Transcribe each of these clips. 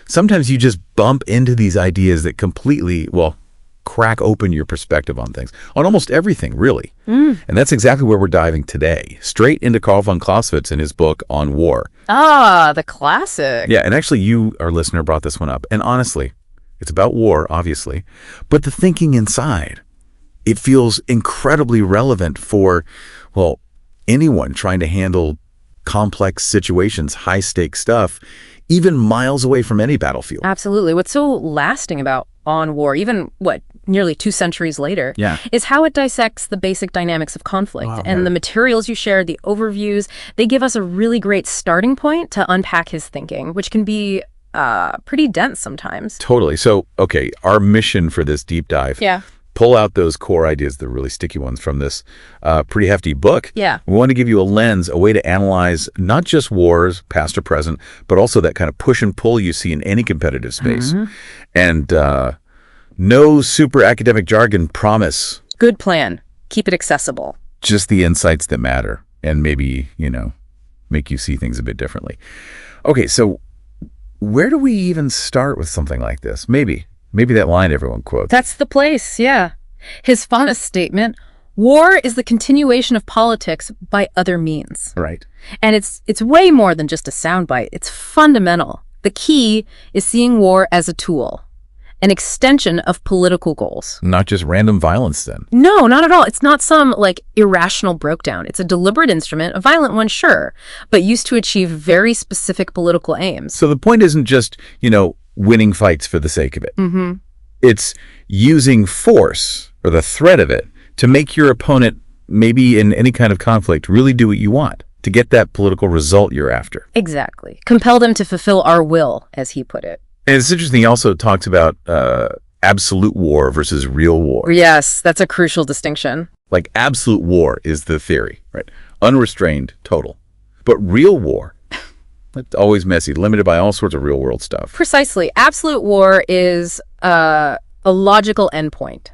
Sometimes you just bump into these ideas that completely, crack open your perspective on things, on almost everything, really. And that's exactly where we're diving today, straight into Carl von Clausewitz and his book on war. Ah, the classic. Yeah, and actually you, our listener, brought this one up. And honestly, it's about war, obviously, but the thinking inside, it feels incredibly relevant for, anyone trying to handle complex situations, high-stakes stuff, even miles away from any battlefield. Absolutely. What's so lasting about On War, even, nearly 2 centuries later, is how it dissects the basic dynamics of conflict. And the materials you shared, the overviews, they give us a really great starting point to unpack his thinking, which can be pretty dense sometimes. Totally. So, okay, our mission for this deep dive, pull out those core ideas, the really sticky ones from this pretty hefty book. Yeah. We want to give you a lens, a way to analyze not just wars, past or present, but also that kind of push and pull you see in any competitive space. And no super academic jargon promise. Good plan. Keep it accessible. Just the insights that matter and maybe, make you see things a bit differently. Okay, so where do we even start with something like this? Maybe that line everyone quotes. That's the place, yeah. His famous statement, war is the continuation of politics by other means. Right. And it's way more than just a soundbite. It's fundamental. The key is seeing war as a tool, an extension of political goals. Not just random violence, then? No, not at all. It's not some, irrational breakdown. It's a deliberate instrument, a violent one, sure, but used to achieve very specific political aims. So the point isn't just, winning fights for the sake of it. It's using force, or the threat of it, to make your opponent, maybe in any kind of conflict, really do what you want, to get that political result you're after. Exactly. Compel them to fulfill our will, as he put it. And it's interesting, he also talks about absolute war versus real war. Yes, that's a crucial distinction. Absolute war is the theory, right? Unrestrained, total. But real war, it's always messy, limited by all sorts of real-world stuff. Precisely. Absolute war is a logical endpoint,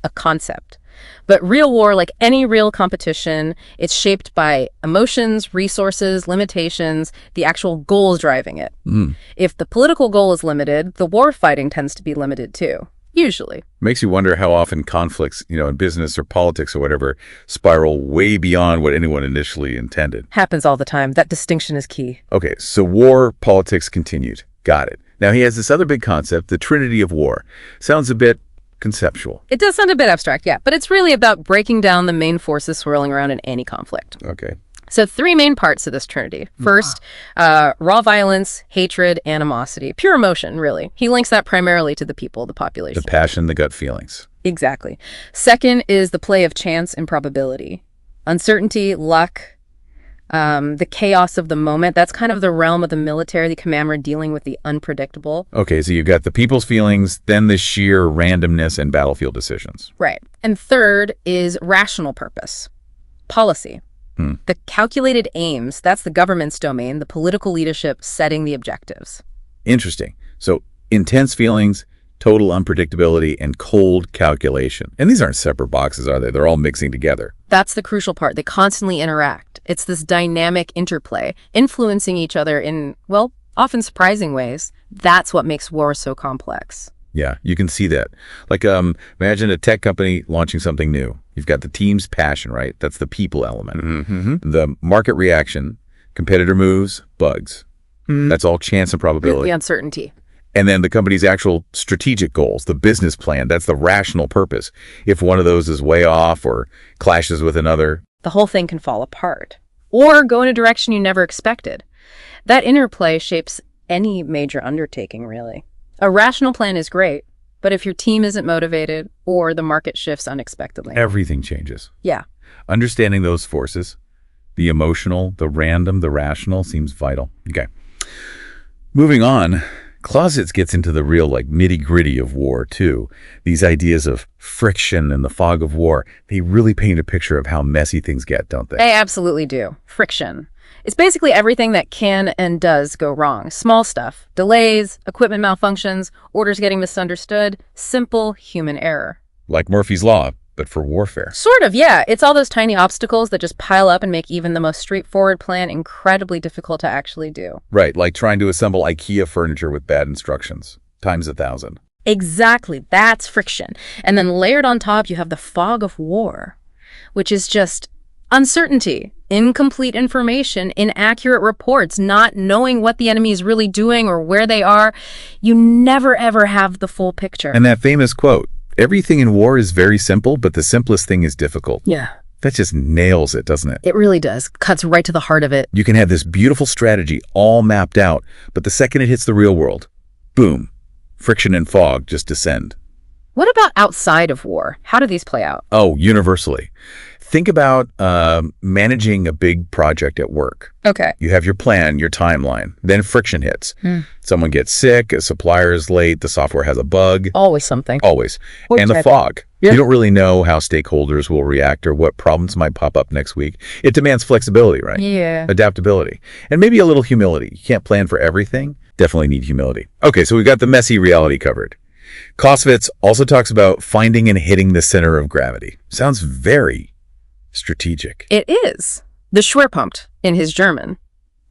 a concept. But real war, like any real competition, it's shaped by emotions, resources, limitations, the actual goals driving it. If the political goal is limited, the war fighting tends to be limited too, usually. Makes you wonder how often conflicts, in business or politics or whatever, spiral way beyond what anyone initially intended. Happens all the time. That distinction is key. Okay, so war, politics continued. Got it. Now he has this other big concept, the trinity of war. Sounds a bit conceptual. It does sound a bit abstract, yeah, but it's really about breaking down the main forces swirling around in any conflict. Okay. So 3 main parts of this trinity. First, raw violence, hatred, animosity, pure emotion, really. He links that primarily to the people, the population. The passion, the gut feelings. Exactly. Second is the play of chance and probability. Uncertainty, luck, the chaos of the moment. That's kind of the realm of the military, the commander dealing with the unpredictable. Okay, so you've got the people's feelings, then the sheer randomness and battlefield decisions. Right. And third is rational purpose, policy. The calculated aims, that's the government's domain, the political leadership setting the objectives. Interesting. So intense feelings, total unpredictability, and cold calculation. And these aren't separate boxes, are they? They're all mixing together. That's the crucial part. They constantly interact. It's this dynamic interplay, influencing each other in, often surprising ways. That's what makes war so complex. Yeah, you can see that. Imagine a tech company launching something new. You've got the team's passion, right? That's the people element. The market reaction, competitor moves, bugs. That's all chance and probability. The uncertainty. And then the company's actual strategic goals, the business plan, that's the rational purpose. If one of those is way off or clashes with another, the whole thing can fall apart or go in a direction you never expected. That interplay shapes any major undertaking, really. A rational plan is great, but if your team isn't motivated or the market shifts unexpectedly, everything changes. Yeah. Understanding those forces, the emotional, the random, the rational, seems vital. Okay. Moving on, Clausewitz gets into the real nitty-gritty of war too. These ideas of friction and the fog of war, they really paint a picture of how messy things get, don't they? They absolutely do. Friction. It's basically everything that can and does go wrong. Small stuff, delays, equipment malfunctions, orders getting misunderstood, simple human error. Like Murphy's Law, but for warfare. Sort of, yeah. It's all those tiny obstacles that just pile up and make even the most straightforward plan incredibly difficult to actually do. Right, like trying to assemble IKEA furniture with bad instructions, times 1,000. Exactly, that's friction. And then layered on top, you have the fog of war, which is just uncertainty, incomplete information, inaccurate reports, not knowing what the enemy is really doing or where they are. You never, ever have the full picture. And that famous quote, everything in war is very simple, but the simplest thing is difficult. Yeah. That just nails it, doesn't it? It really does. Cuts right to the heart of it. You can have this beautiful strategy all mapped out, but the second it hits the real world, boom, friction and fog just descend. What about outside of war? How do these play out? Oh, universally. Think about managing a big project at work. Okay. You have your plan, your timeline. Then friction hits. Someone gets sick, a supplier is late, the software has a bug. Always something. Always. Or And the tech. fog. Yeah. You don't really know how stakeholders will react or what problems might pop up next week. It demands flexibility, right? Yeah. Adaptability. And maybe a little humility. You can't plan for everything. Definitely need humility. Okay, so we've got the messy reality covered. Clausewitz also talks about finding and hitting the center of gravity. Sounds very strategic. It is. The Schwerpunkt in his German.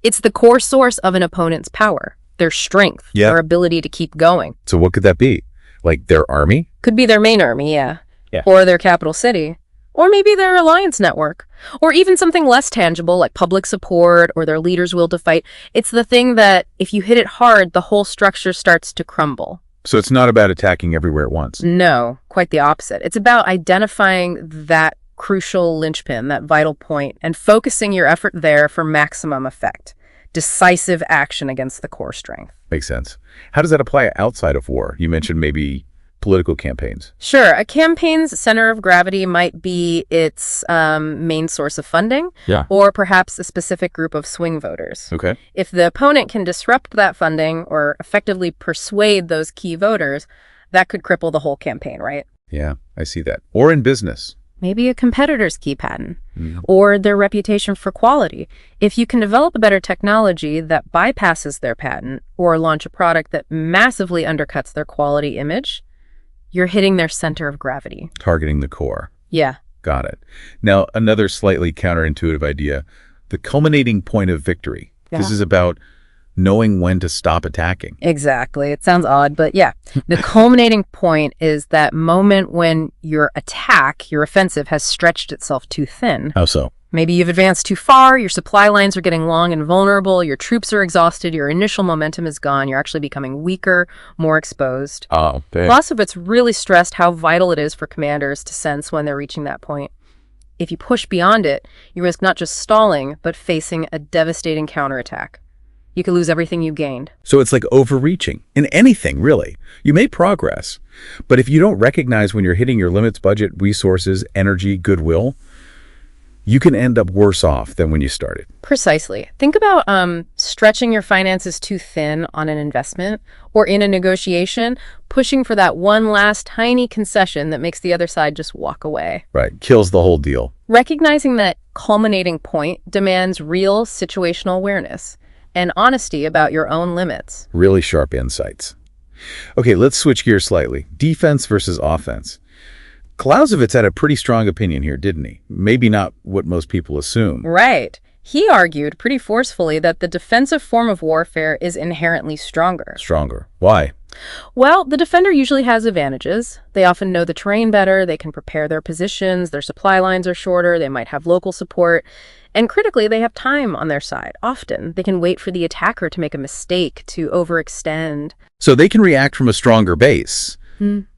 It's the core source of an opponent's power, their strength, Yeah. their ability to keep going. So what could that be? Like their army? Could be their main army, yeah. Yeah. Or their capital city. Or maybe their alliance network. Or even something less tangible like public support or their leader's will to fight. It's the thing that, if you hit it hard, the whole structure starts to crumble. So it's not about attacking everywhere at once. No, quite the opposite. It's about identifying that crucial linchpin, that vital point, and focusing your effort there for maximum effect. Decisive action against the core strength. Makes sense. How does that apply outside of war? You mentioned maybe political campaigns. Sure, a campaign's center of gravity might be its main source of funding, Yeah. or perhaps a specific group of swing voters. Okay. If the opponent can disrupt that funding or effectively persuade those key voters, that could cripple the whole campaign, right? Yeah, I see that. Or in business. Maybe a competitor's key patent, or their reputation for quality. If you can develop a better technology that bypasses their patent, or launch a product that massively undercuts their quality image, you're hitting their center of gravity. Targeting the core. Yeah. Got it. Now, another slightly counterintuitive idea, the culminating point of victory. This Yeah. is about knowing when to stop attacking. Exactly. It sounds odd, but yeah. The culminating point is that moment when your attack, your offensive, has stretched itself too thin. How so? Maybe you've advanced too far, your supply lines are getting long and vulnerable, your troops are exhausted, your initial momentum is gone, you're actually becoming weaker, more exposed. Oh, Clausewitz really stressed how vital it is for commanders to sense when they're reaching that point. If you push beyond it, you risk not just stalling, but facing a devastating counterattack. You could lose everything you gained. So it's like overreaching in anything, really. You make progress, but if you don't recognize when you're hitting your limits, budget, resources, energy, goodwill, you can end up worse off than when you started. Precisely. Think about stretching your finances too thin on an investment or in a negotiation, pushing for that one last tiny concession that makes the other side just walk away. Right. Kills the whole deal. Recognizing that culminating point demands real situational awareness and honesty about your own limits. Really sharp insights. Okay, let's switch gears slightly. Defense versus offense. Clausewitz had a pretty strong opinion here, didn't he? Maybe not what most people assume. Right. He argued pretty forcefully that the defensive form of warfare is inherently stronger. Stronger. Why? Well, the defender usually has advantages. They often know the terrain better, they can prepare their positions, their supply lines are shorter, they might have local support, and critically, they have time on their side. Often, they can wait for the attacker to make a mistake, to overextend. So they can react from a stronger base.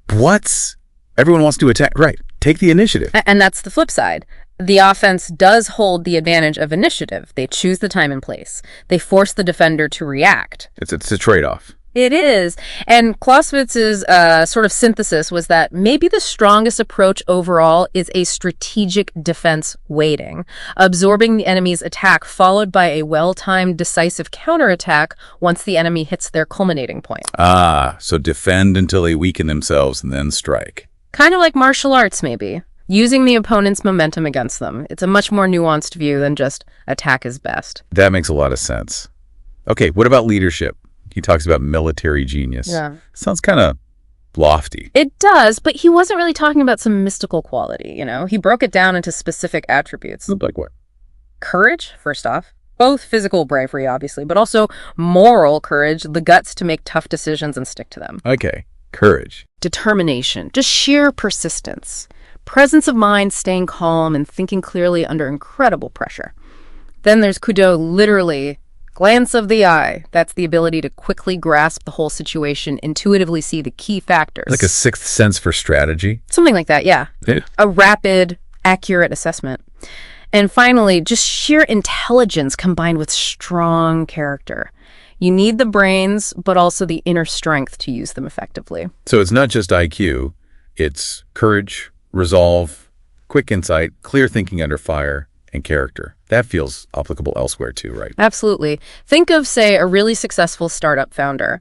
What? Everyone wants to attack. Right. Take the initiative. And that's the flip side. The offense does hold the advantage of initiative. They choose the time and place. They force the defender to react. It's a trade-off. It is. And Clausewitz's sort of synthesis was that maybe the strongest approach overall is a strategic defense waiting, absorbing the enemy's attack followed by a well-timed decisive counterattack once the enemy hits their culminating point. Ah, so defend until they weaken themselves and then strike. Kind of like martial arts, maybe. Using the opponent's momentum against them. It's a much more nuanced view than just attack is best. That makes a lot of sense. Okay, what about leadership? He talks about military genius. Yeah. Sounds kind of lofty. It does, but he wasn't really talking about some mystical quality, you know? He broke it down into specific attributes. Like what? Courage, first off. Both physical bravery, obviously, but also moral courage, the guts to make tough decisions and stick to them. Okay, courage. Determination, just sheer persistence. Presence of mind, staying calm and thinking clearly under incredible pressure. Then there's Kudo, literally, glance of the eye. That's the ability to quickly grasp the whole situation, intuitively see the key factors. Like a sixth sense for strategy? Something like that, yeah. Yeah. A rapid, accurate assessment. And finally, just sheer intelligence combined with strong character. You need the brains, but also the inner strength to use them effectively. So it's not just IQ, it's courage, resolve, quick insight, clear thinking under fire, and character. That feels applicable elsewhere too, right? Absolutely. Think of, say, a really successful startup founder.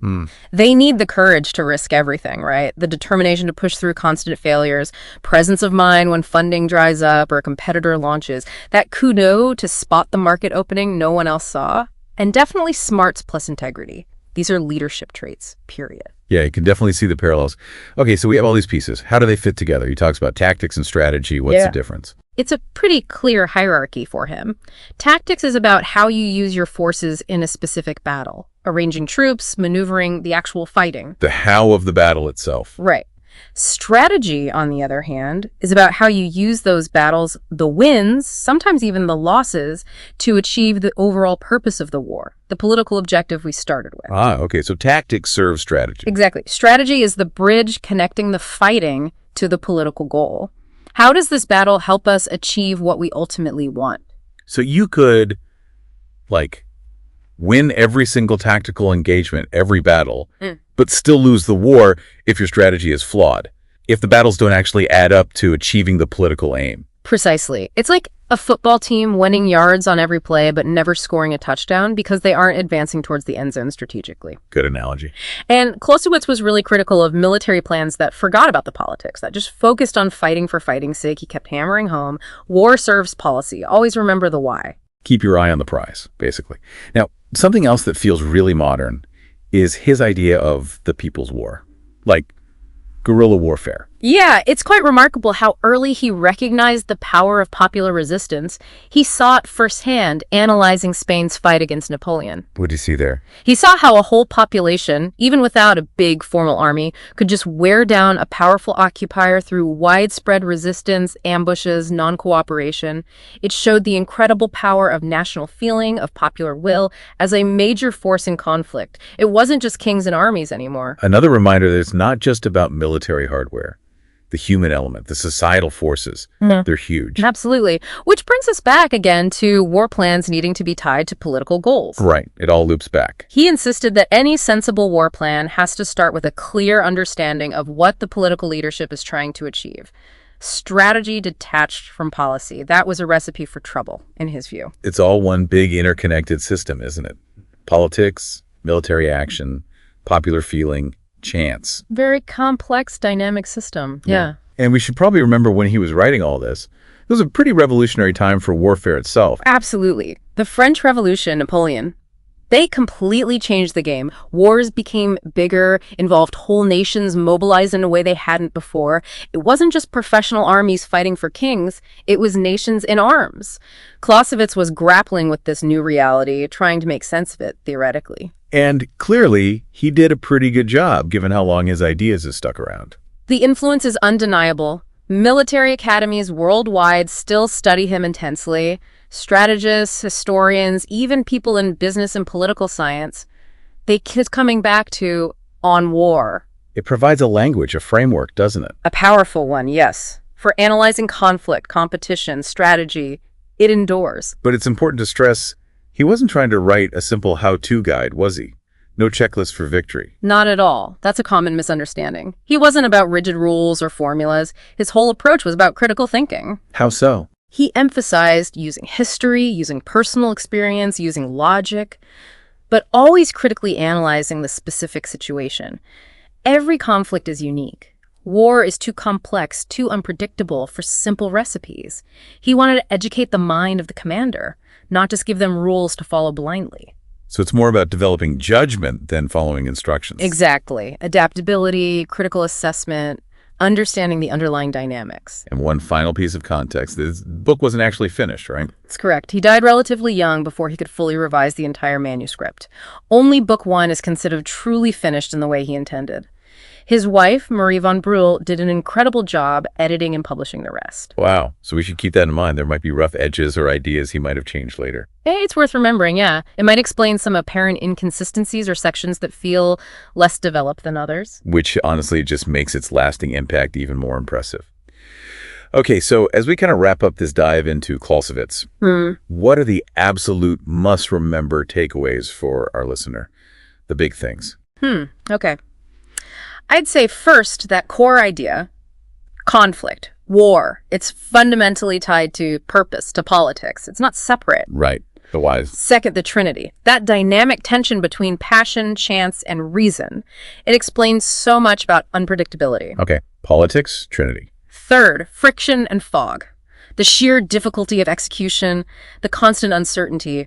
They need the courage to risk everything, right? The determination to push through constant failures, presence of mind when funding dries up or a competitor launches, that kudo to spot the market opening no one else saw, and definitely smarts plus integrity. These are leadership traits, period. Yeah, you can definitely see the parallels. Okay, so we have all these pieces. How do they fit together? He talks about tactics and strategy. What's the difference? It's a pretty clear hierarchy for him. Tactics is about how you use your forces in a specific battle, arranging troops, maneuvering, the actual fighting. The how of the battle itself. Right. Strategy, on the other hand, is about how you use those battles, the wins, sometimes even the losses, to achieve the overall purpose of the war, the political objective we started with. Ah, okay, so tactics serve strategy. Exactly. Strategy is the bridge connecting the fighting to the political goal. How does this battle help us achieve what we ultimately want? So you could, like, win every single tactical engagement, every battle, but still lose the war if your strategy is flawed, if the battles don't actually add up to achieving the political aim. Precisely. It's like a football team winning yards on every play but never scoring a touchdown because they aren't advancing towards the end zone strategically. Good analogy. And Clausewitz was really critical of military plans that forgot about the politics, that just focused on fighting for fighting's sake. He kept hammering home, war serves policy. Always remember the why. Keep your eye on the prize, basically. Now, something else that feels really modern is his idea of the people's war, like guerrilla warfare. Yeah, it's quite remarkable how early he recognized the power of popular resistance. He saw it firsthand, analyzing Spain's fight against Napoleon. What do you see there? He saw how a whole population, even without a big formal army, could just wear down a powerful occupier through widespread resistance, ambushes, non-cooperation. It showed the incredible power of national feeling, of popular will, as a major force in conflict. It wasn't just kings and armies anymore. Another reminder that it's not just about military hardware. The human element, the societal forces, they're huge. Absolutely. Which brings us back again to war plans needing to be tied to political goals. Right. It all loops back. He insisted that any sensible war plan has to start with a clear understanding of what the political leadership is trying to achieve. Strategy detached from policy. That was a recipe for trouble, in his view. It's all one big interconnected system, isn't it? Politics, military action, popular feeling, chance. Very complex, dynamic system. Yeah. And we should probably remember when he was writing all this, it was a pretty revolutionary time for warfare itself. Absolutely. The French Revolution, Napoleon, they completely changed the game. Wars became bigger, involved whole nations mobilized in a way they hadn't before. It wasn't just professional armies fighting for kings, it was nations in arms. Clausewitz was grappling with this new reality, trying to make sense of it, theoretically. And clearly, he did a pretty good job, given how long his ideas have stuck around. The influence is undeniable. Military academies worldwide still study him intensely. Strategists, historians, even people in business and political science, they keep coming back to On War. It provides a language, a framework, doesn't it? A powerful one, yes. For analyzing conflict, competition, strategy, it endures. But it's important to stress, he wasn't trying to write a simple how-to guide, was he? No checklist for victory. Not at all. That's a common misunderstanding. He wasn't about rigid rules or formulas. His whole approach was about critical thinking. How so? He emphasized using history, using personal experience, using logic, but always critically analyzing the specific situation. Every conflict is unique. War is too complex, too unpredictable for simple recipes. He wanted to educate the mind of the commander, not just give them rules to follow blindly. So it's more about developing judgment than following instructions. Exactly. Adaptability, critical assessment, understanding the underlying dynamics. And one final piece of context, this book wasn't actually finished, right? That's correct. He died relatively young before he could fully revise the entire manuscript. Only book one is considered truly finished in the way he intended. His wife, Marie von Brühl, did an incredible job editing and publishing the rest. Wow. So we should keep that in mind. There might be rough edges or ideas he might have changed later. It's worth remembering, yeah. It might explain some apparent inconsistencies or sections that feel less developed than others. Which honestly just makes its lasting impact even more impressive. Okay, so as we kind of wrap up this dive into Clausewitz, what are the absolute must-remember takeaways for our listener? The big things. Okay. I'd say first, that core idea, conflict, war, it's fundamentally tied to purpose, to politics. It's not separate. Right. The wise. Second, the trinity, that dynamic tension between passion, chance, and reason. It explains so much about unpredictability. Okay. Politics, Trinity. Third, friction and fog, the sheer difficulty of execution, the constant uncertainty.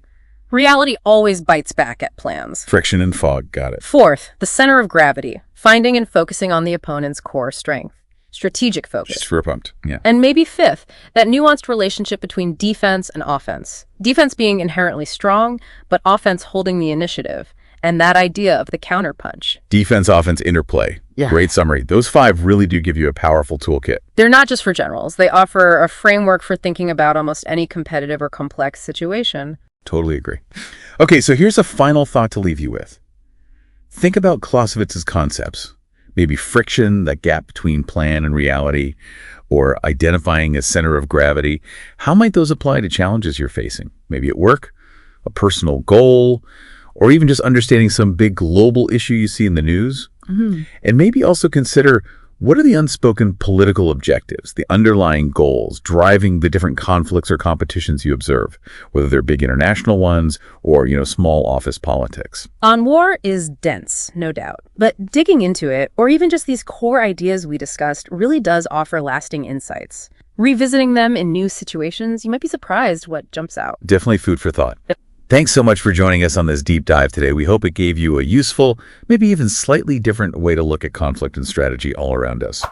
Reality always bites back at plans. Friction and fog. Got it. Fourth, the center of gravity, finding and focusing on the opponent's core strength. Strategic focus. Super pumped. Yeah. And maybe fifth, that nuanced relationship between defense and offense. Defense being inherently strong, but offense holding the initiative. And that idea of the counterpunch. Defense, offense, interplay. Yeah. Great summary. Those 5 really do give you a powerful toolkit. They're not just for generals. They offer a framework for thinking about almost any competitive or complex situation. Totally agree. Okay, so here's a final thought to leave you with. Think about Clausewitz's concepts. Maybe friction, that gap between plan and reality, or identifying a center of gravity. How might those apply to challenges you're facing? Maybe at work, a personal goal, or even just understanding some big global issue you see in the news. And maybe also consider, what are the unspoken political objectives, the underlying goals driving the different conflicts or competitions you observe, whether they're big international ones or, small office politics? On war is dense, no doubt. But digging into it, or even just these core ideas we discussed, really does offer lasting insights. Revisiting them in new situations, you might be surprised what jumps out. Definitely food for thought. Thanks so much for joining us on this deep dive today. We hope it gave you a useful, maybe even slightly different way to look at conflict and strategy all around us.